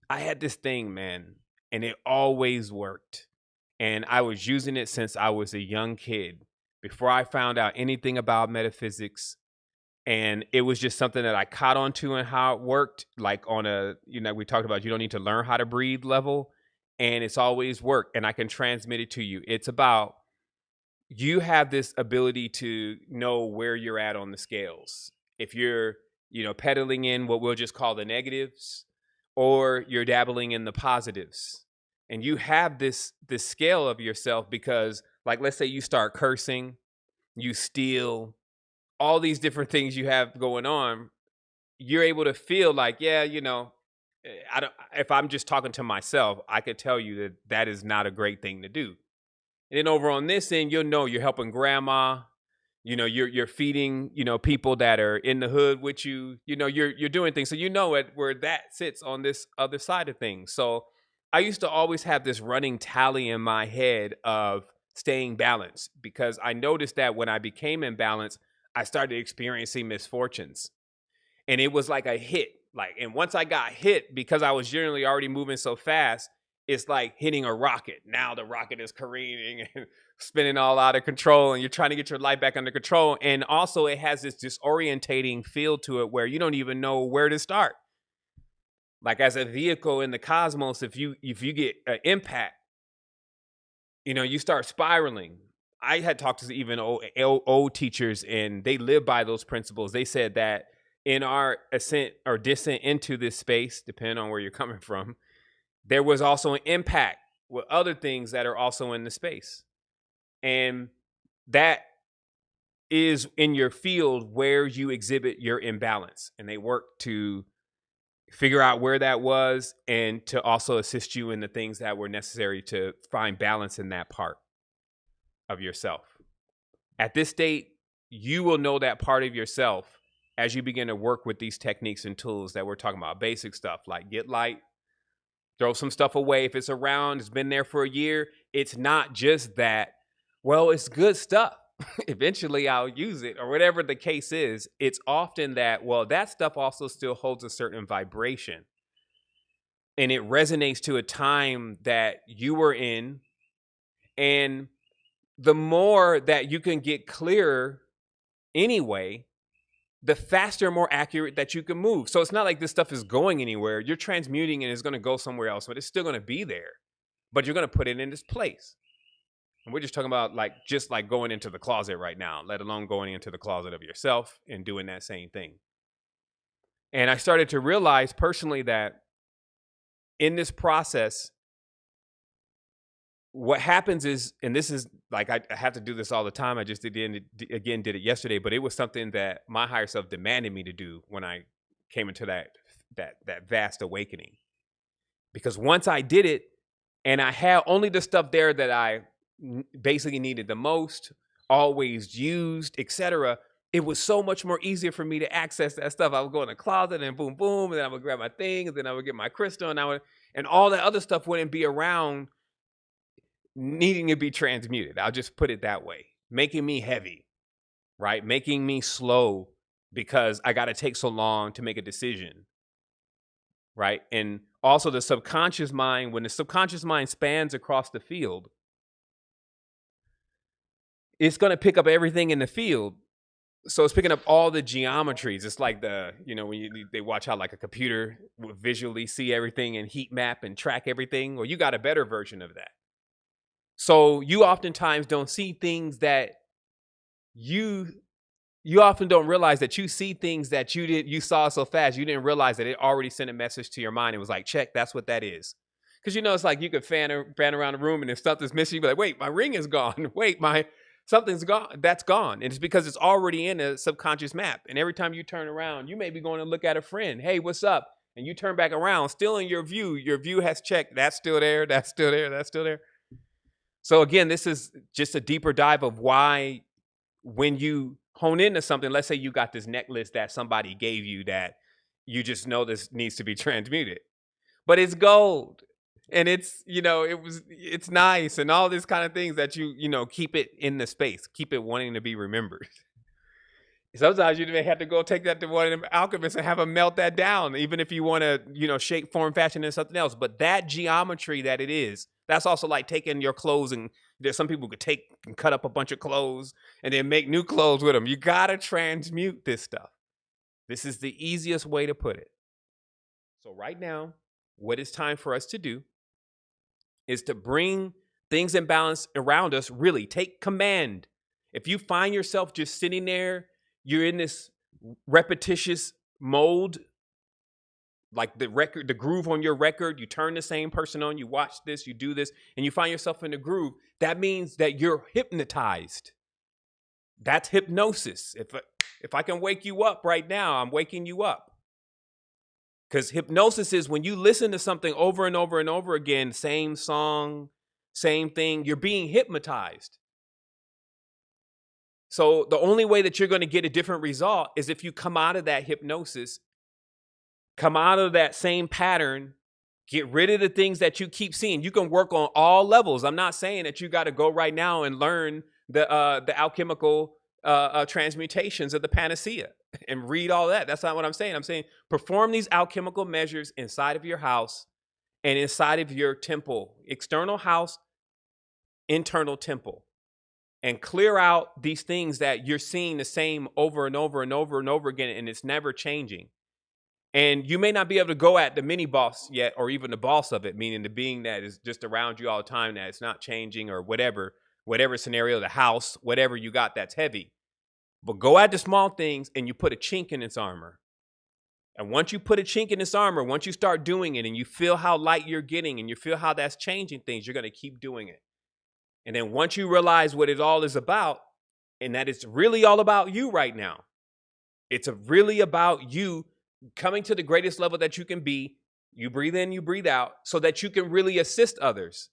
I had this thing, man, and it always worked. And I was using it since I was a young kid, before I found out anything about metaphysics. And it was just something that I caught on to and how it worked, like on a, we talked about you don't need to learn how to breathe level. And it's always worked. And I can transmit it to you. It's about you have this ability to know where you're at on the scales. If you're, pedaling in what we'll just call the negatives, or you're dabbling in the positives. And you have this scale of yourself because, like, let's say you start cursing, you steal, all these different things you have going on, you're able to feel like, yeah, I don't, if I'm just talking to myself, I could tell you that that is not a great thing to do. And then over on this end, you'll know you're helping grandma, you're feeding, people that are in the hood with you, you're doing things. So you know it where that sits on this other side of things. So I used to always have this running tally in my head of staying balanced, because I noticed that when I became imbalanced, I started experiencing misfortunes. And it was like a hit. Like, and once I got hit, because I was generally already moving so fast, it's like hitting a rocket. Now the rocket is careening and spinning all out of control, and you're trying to get your life back under control. And also it has this disorientating feel to it where you don't even know where to start. Like, as a vehicle in the cosmos, if you get an impact, you start spiraling. I had talked to even old teachers, and they live by those principles. They said that in our ascent or descent into this space, depending on where you're coming from, there was also an impact with other things that are also in the space. And that is in your field where you exhibit your imbalance. And they work to figure out where that was, and to also assist you in the things that were necessary to find balance in that part of yourself. At this state, you will know that part of yourself as you begin to work with these techniques and tools that we're talking about. Basic stuff like get light, throw some stuff away. If it's around, it's been there for a year, it's not just that, well, it's good stuff. Eventually I'll use it, or whatever the case is. It's often that, well, that stuff also still holds a certain vibration. And it resonates to a time that you were in. And the more that you can get clearer anyway, the faster, more accurate that you can move. So it's not like this stuff is going anywhere. You're transmuting and it's going to go somewhere else, but it's still going to be there. But you're going to put it in its place. And we're just talking about just like going into the closet right now, let alone going into the closet of yourself and doing that same thing. And I started to realize personally that in this process, what happens is, and this is like, I have to do this all the time. I just did it yesterday, but it was something that my higher self demanded me to do when I came into that vast awakening. Because once I did it, and I had only the stuff there that I basically needed the most, always used, etc., it was so much more easier for me to access that stuff. I would go in the closet and boom, boom, and then I would grab my things, and then I would get my crystal, and all that other stuff wouldn't be around needing to be transmuted. I'll just put it that way. Making me heavy, right? Making me slow because I got to take so long to make a decision, right? And also the subconscious mind, when the subconscious mind spans across the field, it's going to pick up everything in the field. So it's picking up all the geometries. It's like when they watch how like a computer will visually see everything and heat map and track everything. Well, you got a better version of that. So you oftentimes don't see things that you often don't realize that you see things that you saw so fast, you didn't realize that it already sent a message to your mind. It was like, check, that's what that is. Because it's like you could fan around the room, and if something's missing, you'd be like, wait, my ring is gone. Wait, something's gone. That's gone. And it's because it's already in a subconscious map. And every time you turn around, you may be going to look at a friend. Hey, what's up? And you turn back around, still in your view has checked. That's still there. That's still there. That's still there. So again, this is just a deeper dive of why when you hone into something, let's say you got this necklace that somebody gave you that you just know this needs to be transmuted, but it's gold and it's nice and all these kind of things that you keep it in the space, keep it wanting to be remembered. Sometimes you may have to go take that to one of them alchemists and have them melt that down, even if you want to, shape, form, fashion, and something else. But that geometry that it is, that's also like taking your clothes, and there's some people could take and cut up a bunch of clothes and then make new clothes with them. You gotta transmute this stuff. This is the easiest way to put it. So right now, what it's time for us to do is to bring things in balance around us. Really take command. If you find yourself just sitting there, you're in this repetitious mode, like the groove on your record, you turn the same person on, you watch this, you do this, and you find yourself in the groove, that means that you're hypnotized. That's hypnosis. If I can wake you up right now, I'm waking you up. Because hypnosis is when you listen to something over and over and over again, same song, same thing, you're being hypnotized. So the only way that you're going to get a different result is if you come out of that hypnosis, come out of that same pattern, get rid of the things that you keep seeing. You can work on all levels. I'm not saying that you got to go right now and learn the alchemical transmutations of the panacea and read all that. That's not what I'm saying. I'm saying perform these alchemical measures inside of your house and inside of your temple, external house, internal temple. And clear out these things that you're seeing the same over and over and over and over again, and it's never changing. And you may not be able to go at the mini boss yet, or even the boss of it, meaning the being that is just around you all the time, that it's not changing, or whatever scenario, the house, whatever you got that's heavy. But go at the small things and you put a chink in its armor. And once you put a chink in its armor, once you start doing it and you feel how light you're getting and you feel how that's changing things, you're going to keep doing it. And then once you realize what it all is about, and that it's really all about you right now, it's really about you coming to the greatest level that you can be. You breathe in, you breathe out, so that you can really assist others.